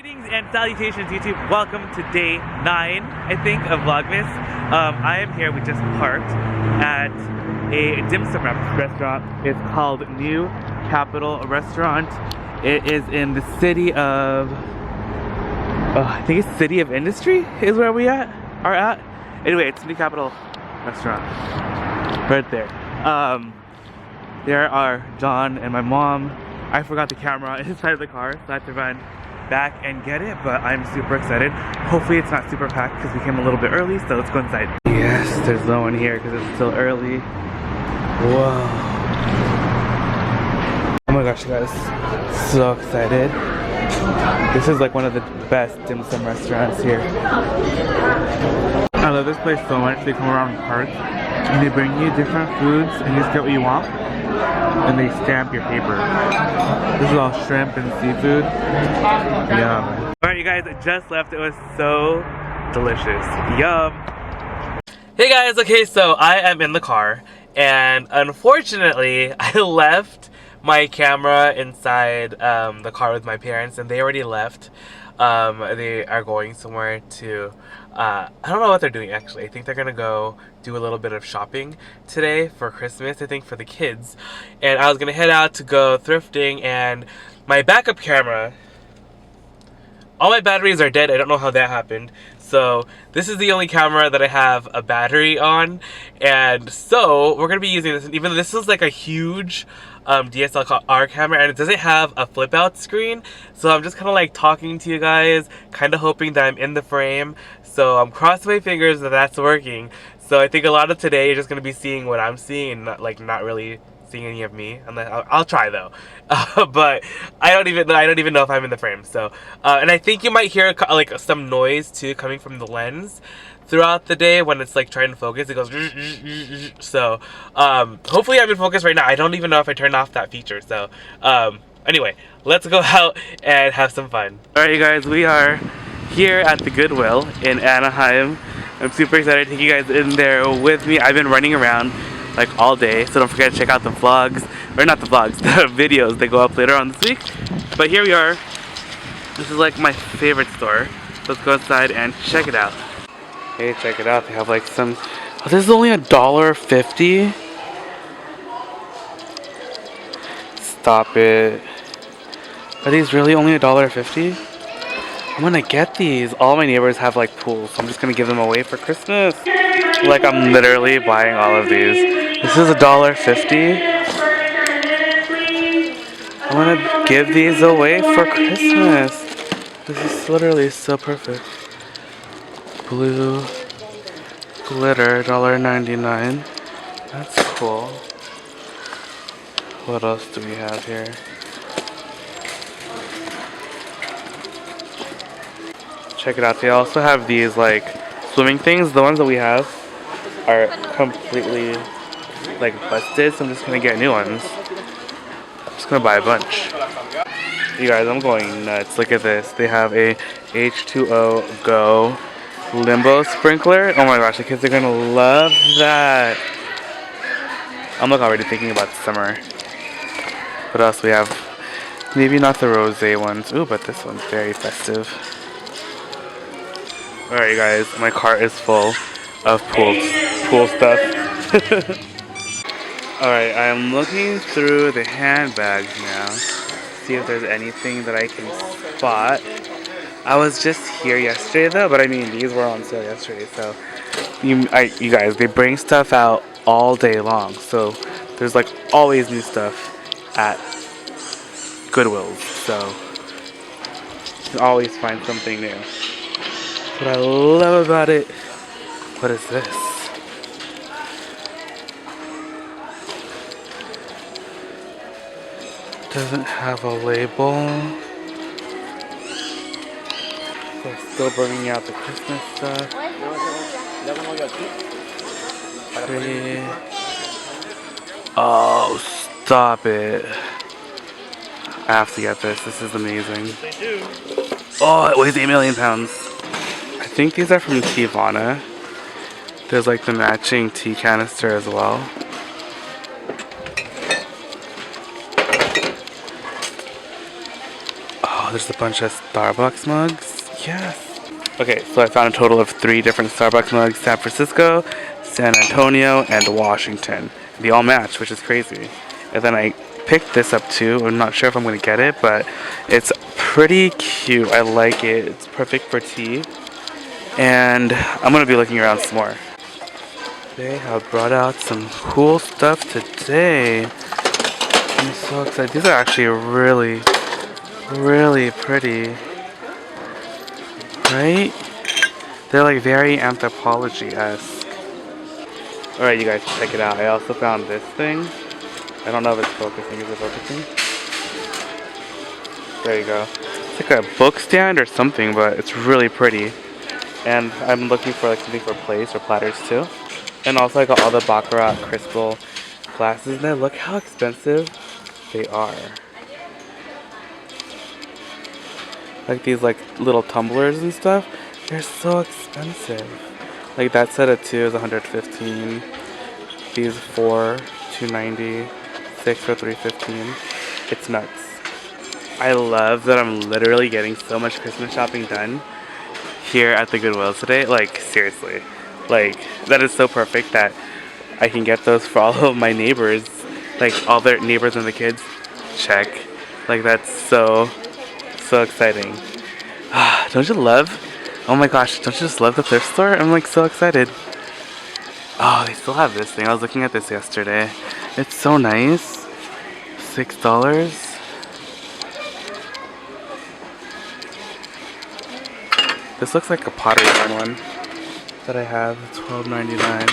Greetings and salutations, YouTube. Welcome to day 9, I think, of Vlogmas. I am here. We just parked at a dim sum restaurant. It's called New Capital Restaurant. It is in the city of, I think it's City of Industry is where we are at. Anyway, it's New Capital Restaurant. Right there. There are John and my mom. I forgot the camera inside of the car, so I had to run back and get it, but I'm super excited. Hopefully it's not super packed because we came a little bit early, so let's go inside. Yes, there's no one here because it's still early. Whoa. Oh my gosh, you guys. So excited. This is like one of the best dim sum restaurants here. I love this place so much. They come around and park and they bring you different foods and you just get what you want. And they stamp your paper. This is all shrimp and seafood. Yum. Alright, you guys, I just left. It was so delicious. Yum. Hey guys, okay, so I am in the car, and unfortunately, I left my camera inside the car with my parents, and they already left. They are going somewhere to, I don't know what they're doing actually. I think they're gonna go do a little bit of shopping today for Christmas, I think, for the kids. And I was gonna head out to go thrifting, and my backup camera, all my batteries are dead. I don't know how that happened. So this is the only camera that I have a battery on, and so we're gonna be using this. Even though this is like a huge DSLR camera and it doesn't have a flip out screen, so I'm just kind of like talking to you guys, kind of hoping that I'm in the frame. So I'm crossing my fingers that that's working. So I think a lot of today you're just gonna be seeing what I'm seeing, and not really seeing any of me. I'll try though, but I don't even know if I'm in the frame. So and I think you might hear like some noise too coming from the lens throughout the day when it's like trying to focus. It goes so hopefully I'm in focus right now. I don't even know if I turned off that feature. So anyway, let's go out and have some fun. Alright, you guys, we are here at the Goodwill in Anaheim. I'm super excited to take you guys in there with me. I've been running around like all day, so don't forget to check out the vlogs, or not the vlogs, the videos that go up later on this week. But here we are. This is like my favorite store. Let's go outside and check it out. Hey, check it out. They have like some, oh, this is only $1.50. Stop it. Are these really only $1.50? I'm gonna get these. All my neighbors have like pools, so I'm just gonna give them away for Christmas. Like I'm literally buying all of these. This is $1.50. I'm gonna give these away for Christmas. This is literally so perfect. Blue glitter, $1.99. That's cool. What else do we have here? Check it out. They also have these like swimming things. The ones that we have are completely like busted, so I'm just gonna get new ones. I'm just gonna buy a bunch. You guys, I'm going nuts. Look at this. They have a H2O Go Limbo sprinkler. Oh my gosh, the kids are gonna love that. I'm like already thinking about summer. What else we have? Maybe not the rosé ones. Ooh, but this one's very festive. Alright, you guys, my cart is full of pool stuff. Alright, I'm looking through the handbags now, see if there's anything that I can spot. I was just here yesterday though, but I mean, these were on sale yesterday, so you guys, they bring stuff out all day long, so there's like always new stuff at Goodwill, so you can always find something new. What I love about it. What is this? Doesn't have a label. They're still bringing out the Christmas stuff. Pretty. Oh, stop it. I have to get this. This is amazing. Oh, it weighs 8 million pounds. I think these are from Tivana. There's like the matching tea canister as well. Oh, there's a bunch of Starbucks mugs. Yes. Okay, so I found a total of 3 different Starbucks mugs: San Francisco, San Antonio, and Washington. They all match, which is crazy. And then I picked this up too. I'm not sure if I'm gonna get it, but it's pretty cute. I like it. It's perfect for tea. And I'm gonna be looking around some more. They have brought out some cool stuff today. I'm so excited. These are actually really, really pretty. Right? They're like very anthropology-esque. Alright, you guys, check it out. I also found this thing. I don't know if it's focusing. Is it focusing? There you go. It's like a book stand or something, but it's really pretty. And I'm looking for like something for plates or platters too. And also I got all the baccarat crystal glasses in there. Look how expensive they are. Like these like little tumblers and stuff. They're so expensive. Like that set of 2 is $115. These 4, $290. 6 for $315. It's nuts. I love that I'm literally getting so much Christmas shopping done here at the Goodwill today. Like seriously. Like that is so perfect that I can get those for all of my neighbors. Like all their neighbors and the kids. Check. Like that's so exciting. Don't you love? Oh my gosh, don't you just love the thrift store? I'm like so excited. Oh, they still have this thing. I was looking at this yesterday. It's so nice. $6. This looks like a Pottery Barn one that I have. $12.99.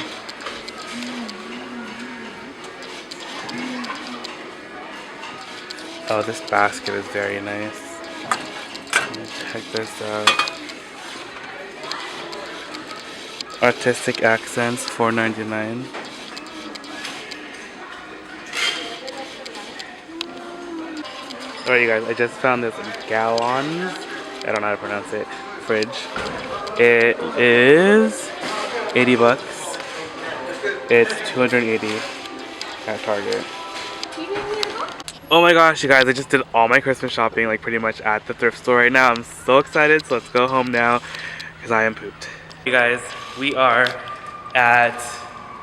Oh, this basket is very nice. Let me check this out. Artistic Accents, $4.99. Alright, you guys, I just found this gallons. I don't know how to pronounce it. Fridge. It is 80 bucks. It's 280 at Target. Oh my gosh, you guys, I just did all my Christmas shopping like pretty much at the thrift store right now. I'm so excited, so let's go home now because I am pooped. You guys, we are at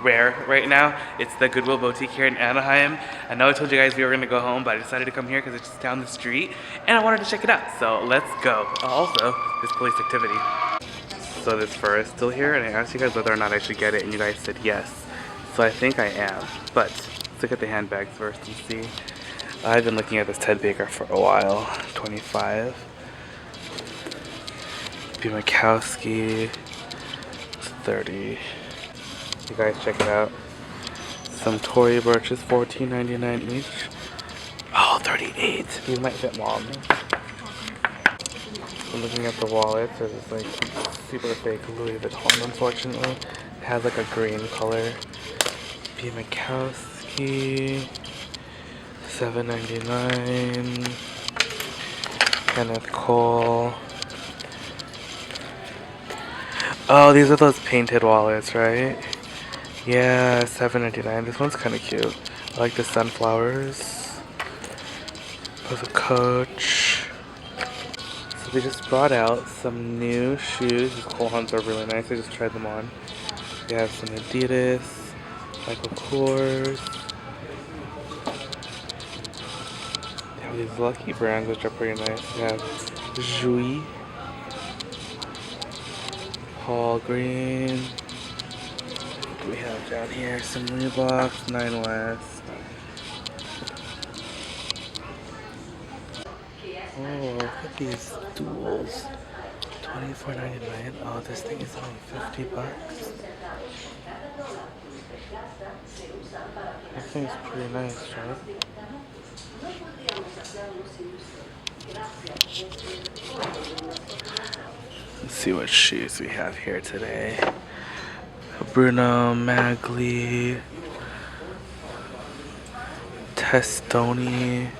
REHAB right now. It's the Goodwill boutique here in Anaheim. I know I told you guys we were gonna go home, but I decided to come here because it's just down the street and I wanted to check it out, so let's go. Also, there's police activity. So this fur is still here, and I asked you guys whether or not I should get it, and you guys said yes. So I think I am, but let's look at the handbags first and see. I've been looking at this Ted Baker for a while. 25. B. Mikowski. 30. You guys check it out. Some Tory Burches, $14.99 each. Oh, 38. These might fit mom. So looking at the wallets, there's this like super fake Louis Vuitton, unfortunately. It has like a green color. B. Mikowski. $7.99. Kenneth Cole. Oh, these are those painted wallets, right? Yeah, $7.99. This one's kind of cute. I like the sunflowers. There's a Coach. So they just brought out some new shoes. These Cole Huns are really nice. I just tried them on. They have some Adidas, Michael Kors. They have these Lucky brands, which are pretty nice. They have Jouy, Paul Green. We have down here some Reeboks, 9 West. Oh, look at these duals. $24.99. Oh, this thing is only 50 bucks. This thing's pretty nice, right? Let's see what shoes we have here today. Bruno Magli, Testoni. I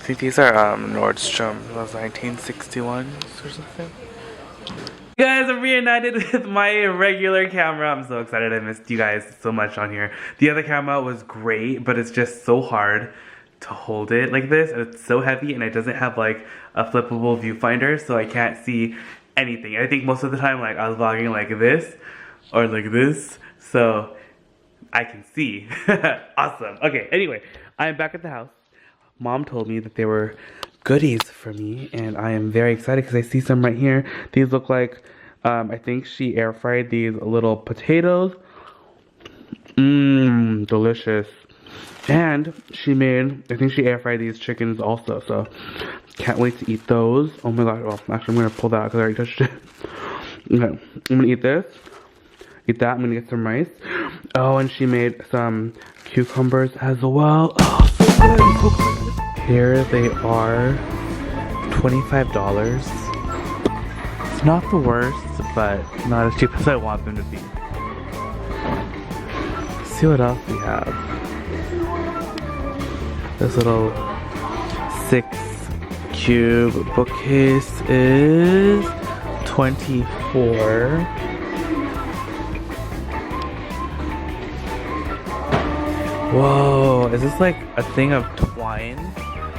think these are Nordstrom, those 1961s or something. You guys, I'm reunited with my regular camera. I'm so excited. I missed you guys so much on here. The other camera was great, but it's just so hard to hold it like this, and it's so heavy, and it doesn't have like a flippable viewfinder, so I can't see anything. I think most of the time, like, I was vlogging like this or like this, so I can see. Awesome. Okay, anyway, I'm back at the house. Mom told me that there were goodies for me, and I am very excited because I see some right here. These look like, I think she air fried these little potatoes. Mmm, delicious. And she made, I think she air fried these chickens also, so can't wait to eat those. Oh my god, well, actually I'm gonna pull that out because I already touched it. Okay, I'm gonna eat this, eat that, I'm gonna get some rice. Oh, and she made some cucumbers as well. Oh, so good, so good. Here they are, $25. It's not the worst, but not as cheap as I want them to be. Let's see what else we have. This little 6-cube bookcase is $24. Whoa, is this like a thing of twine?